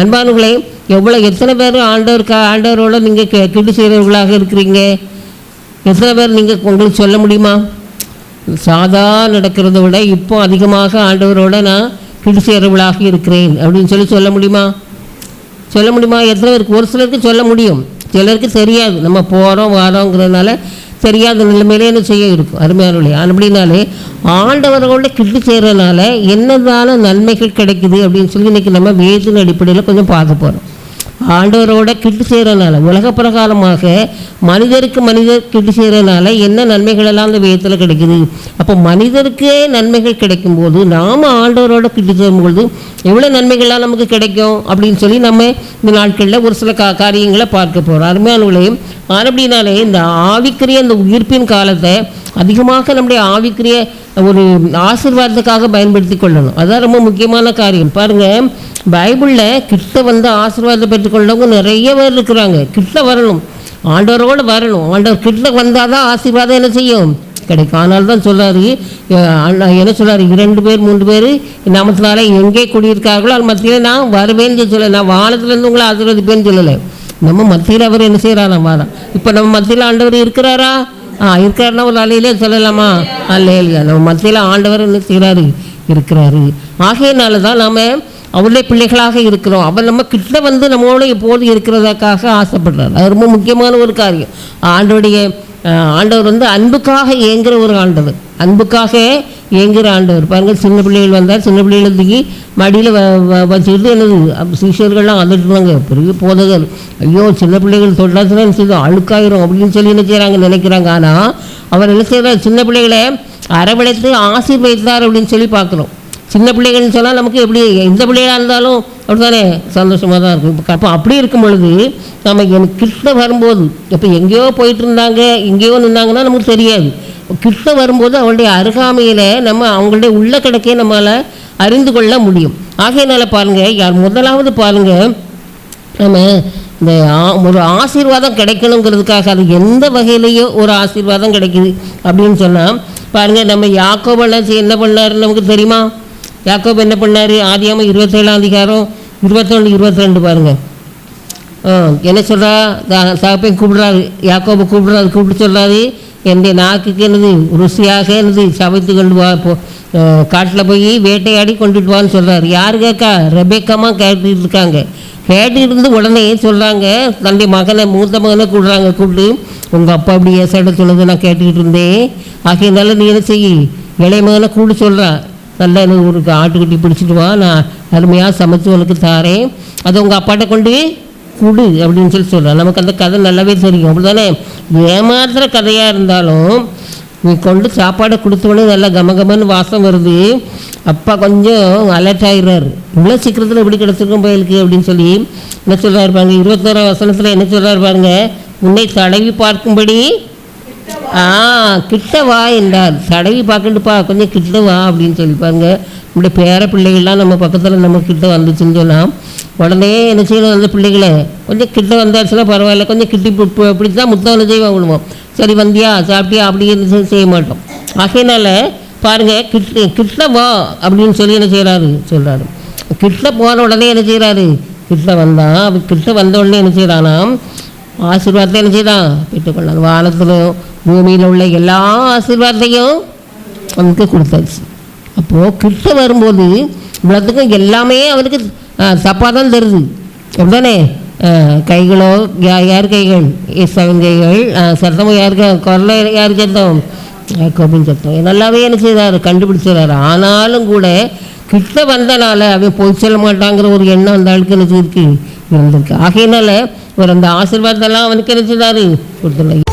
அன்பானவர்களே, எத்தனை பேர் ஆண்டவரோட நீங்கள் கிட்டு செய்கிறவர்களாக இருக்கிறீங்க? எத்தனை பேர் நீங்கள் உங்களுக்கு சொல்ல முடியுமா? சாதா நடக்கிறத விட இப்போ அதிகமாக ஆண்டவரோட நான் கிட்டு செய்கிறவர்களாக இருக்கிறேன் அப்படின்னு சொல்ல முடியுமா? எத்தனை பேருக்கு? ஒரு சிலருக்கு சொல்ல முடியும், சிலருக்கு தெரியாது. நம்ம போகிறோம் வரோங்கிறதுனால தெரியாத நிலைமையிலே என்ன செய்ய இருக்கும். அருமையானவர்களே, அப்படின்னாலே ஆண்டவர்களோட கிட்டு செய்கிறதுனால என்னதான நன்மைகள் கிடைக்குது அப்படின்னு சொல்லி இன்றைக்கி நம்ம வேதின் அடிப்படையில் கொஞ்சம் பார்க்க போகிறோம். ஆண்டவரோட கிட்டு செய்கிறதுனால உலக பிரகாரமாக மனிதர் கிட்டு செய்கிறதுனால என்ன நன்மைகள் எல்லாம் அந்த வேதத்தில் கிடைக்குது. அப்போ மனிதருக்கே நன்மைகள் கிடைக்கும்போது நாம் ஆண்டவரோட கிட்டு செய்யும்பொழுது எவ்வளோ நன்மைகள்லாம் நமக்கு கிடைக்கும் அப்படின்னு சொல்லி நம்ம இந்த நாட்களில் ஒரு சில காரியங்களை பார்க்க போகிறோம். அருமையானவர்களையும் அப்படின்னாலே இந்த ஆவிக்குரிய அந்த உயிர்ப்பின் காலத்தை அதிகமாக நம்முடைய ஆவிக்குரிய ஒரு ஆசீர்வாதத்துக்காக பயன்படுத்தி கொள்ளணும். அதுதான் ரொம்ப முக்கியமான காரியம். பாருங்கள், பைபிளில் கிட்ட வந்து ஆசீர்வாதத்தை பெற்றுக்கொள்ளவங்க நிறைய பேர் இருக்கிறாங்க. கிட்ட வரணும், ஆண்டவரோடு வரணும். ஆண்டவர் கிட்ட வந்தால் தான் ஆசீர்வாதம் என்ன செய்யும், கிடைக்கும். ஆனால் தான் சொல்கிறாரு, என்ன சொல்கிறாரு, 2 பேர் 3 பேர் நாமத்தினால எங்கே குடியிருக்கார்களோ அது மத்தியில் நான் வருவேன்னு சொல்லலை. நான் வானத்துலேருந்து உங்களை ஆசீர்வதிப்பேன்னு சொல்லலை. நம்ம மத்தியில் அவர் என்ன செய்கிறாராம், வாரம். இப்போ நம்ம மத்தியில் ஆண்டவர் இருக்கிறாரா? இருக்கிறாருன்னா ஒரு அலையிலே சொல்லலாமா? அல்லையா, நம்ம மத்தியில் ஆண்டவர் என்ன செய்கிறாரு, இருக்கிறாரு. ஆகையினால தான் நாம் அவருடைய பிள்ளைகளாக இருக்கிறோம். அவர் நம்ம கிட்ட வந்து நம்மளோட எப்போது இருக்கிறதுக்காக ஆசைப்படுறார். அது ரொம்ப முக்கியமான ஒரு காரியம். ஆண்டவர் வந்து அன்புக்காக ஏங்குகிற ஒரு ஆண்டவர், அன்புக்காக ஏங்குகிற ஆண்டவர். பாருங்கள், சின்ன பிள்ளைகள் வந்தால் சின்ன பிள்ளைகளை தூக்கி மடியில் வச்சுக்கிட்டு என்னது சிஷியர்கள்லாம் வந்துட்டுருவாங்க. பெரிய போதகர், ஐயோ சின்ன பிள்ளைகள் தொட்டாச்சுன்னா என்ன செய்யும், அழுக்காயிரும் அப்படின்னு சொல்லி என்ன செய்கிறாங்க, நினைக்கிறாங்க. ஆனால் அவர் என்ன செய்கிறார், சின்ன பிள்ளைகளை அரவணைத்து ஆசீர்வதித்தார் அப்படின்னு சொல்லி பார்க்குறோம். சின்ன பிள்ளைகள்னு சொன்னால் நமக்கு எப்படி, எந்த பிள்ளைகளாக இருந்தாலும் அப்படி தானே சந்தோஷமாக தான் இருக்கும். அப்போ அப்படி இருக்கும் பொழுது நம்ம எனக்கு கிட்ட வரும்போது, இப்போ எங்கேயோ போயிட்டு இருந்தாங்க எங்கேயோ நின்றாங்கன்னா நமக்கு தெரியாது. கிட்ட வரும்போது அவங்களுடைய அருகாமையில் நம்ம அவங்களுடைய உள்ள கிடக்கையை நம்மளால் அறிந்து கொள்ள முடியும். ஆகையினால பாருங்கள், முதலாவது பாருங்கள், நம்ம இந்த ஒரு ஆசீர்வாதம் கிடைக்கணுங்கிறதுக்காக அது எந்த வகையிலேயோ ஒரு ஆசீர்வாதம் கிடைக்குது அப்படின்னு சொன்னால் பாருங்கள், நம்ம யாக்கோபெல்லாம் என்ன பண்ணாருன்னு நமக்கு தெரியுமா? யாக்கோபு என்ன பண்ணார்? ஆதியாகமம் 27ஆம் அதிகாரம் 21, 22 பாருங்கள். என்ன சொல்கிறா, தகப்பன் கூப்பிடுறாரு, யாக்கோபு கூப்பிட்டு சொல்கிறாரு, என்னுடைய நாக்குக்கு என்னது ருசியாக என்னது சமைத்து கொண்டு வா, காட்டில் போய் வேட்டையாடி கொண்டுட்டு வான்னு சொல்கிறார். யார் கேட்கா? ரெபேக்காமாக கேட்டுக்கிட்டு இருக்காங்க. கேட்டுக்கிட்டு இருந்து உடனே சொல்கிறாங்க, தன்னுடைய மகனை மூத்த மகனை கூப்பிட்டு, உங்கள் அப்பா அப்படி ஏசாட சொன்னதை நான் கேட்டுக்கிட்டு இருந்தேன். ஆகையினால நீ என்ன செய்ய, இளைய மகனை கூப்பிட்டு சொல்கிறான், நல்லா எனக்கு ஒரு ஆட்டுக்குட்டி பிடிச்சிட்டு வா, நான் அருமையாக சமைச்சு உனக்கு தாரேன், அதை உங்கள் அப்பாட்ட கொண்டு கொடு அப்படின்னு சொல்கிறான். நமக்கு அந்த கதை நல்லாவே தெரியும். அப்படி தானே, ஏமாத்துகிற கதையாக இருந்தாலும் நீ கொண்டு சாப்பாடை கொடுத்தோடனே நல்லா கமகமன்னு வாசம் வருது, அப்பா கொஞ்சம் அலர்ட் ஆகிடுறாரு. இவ்வளோ சீக்கிரத்தில் எப்படி கிடச்சிருக்கோம் பயலுக்கு அப்படின்னு சொல்லி என்ன சொல்கிறாரு பாருங்க, 21ஆம் வசனத்தில் என்ன சொல்கிறாரு பாருங்க, உன்னை தடவி பார்க்கும்படி கிட்ட வா என்றார். தடவி பார்க்கண்டுப்பா, கொஞ்சம் கிட்ட வா அப்படின்னு சொல்லி பாருங்க. நம்முடைய பேர பிள்ளைகள்லாம் நம்ம பக்கத்தில் நம்ம கிட்ட வந்துச்சுன்னு சொன்னால் உடனே என்ன செய்யணும், அந்த பிள்ளைகளை கொஞ்சம் கிட்ட வந்தாச்சுன்னா பரவாயில்ல, கொஞ்சம் கிட்டி இப்படி தான் முத்தவனை செய்வாங்க விடுவோம். சரி வந்தியா சாப்பிட்டியா அப்படின்னு செய்ய மாட்டோம். ஆகையினால பாருங்கள், கிட்ட வா அப்படின்னு சொல்லி என்ன சொல்கிறாரு. கிட்ட போன உடனே என்ன செய்கிறாரு, கிட்ட வந்த உடனே என்ன செய்கிறானா, ஆசீர்வாதத்தை என்ன செய்யலாம், பெற்றுக்கொள்ளலாம். வானத்திலும் பூமியில் உள்ள எல்லா ஆசீர்வாதத்தையும் அவனுக்கு கொடுத்தாச்சு. அப்போது கிட்ட வரும்போது இவ்வளோத்துக்கும் எல்லாமே அவனுக்கு தப்பாக தான் தருது. அப்படிதானே, கைகளோ யார் கைகள், ஏசாவின் கைகள், சத்தமும் யாருக்கு, குரலை யார் சத்தம், கோபின் சத்தம், நல்லாவே என்ன செய்தார், கண்டுபிடிச்சிடாரு. ஆனாலும் கூட கிட்ட வந்தனால அவன் போய் சொல்ல மாட்டாங்கிற ஒரு எண்ணம் அந்த ஆளுக்கு என்ன இருந்திருக்கு. ஆகையினால ஒரு அந்த ஆசீர்வாதத்தெல்லாம் அவனுக்கு என்ன செய்தார், கொடுத்துருந்தாங்க.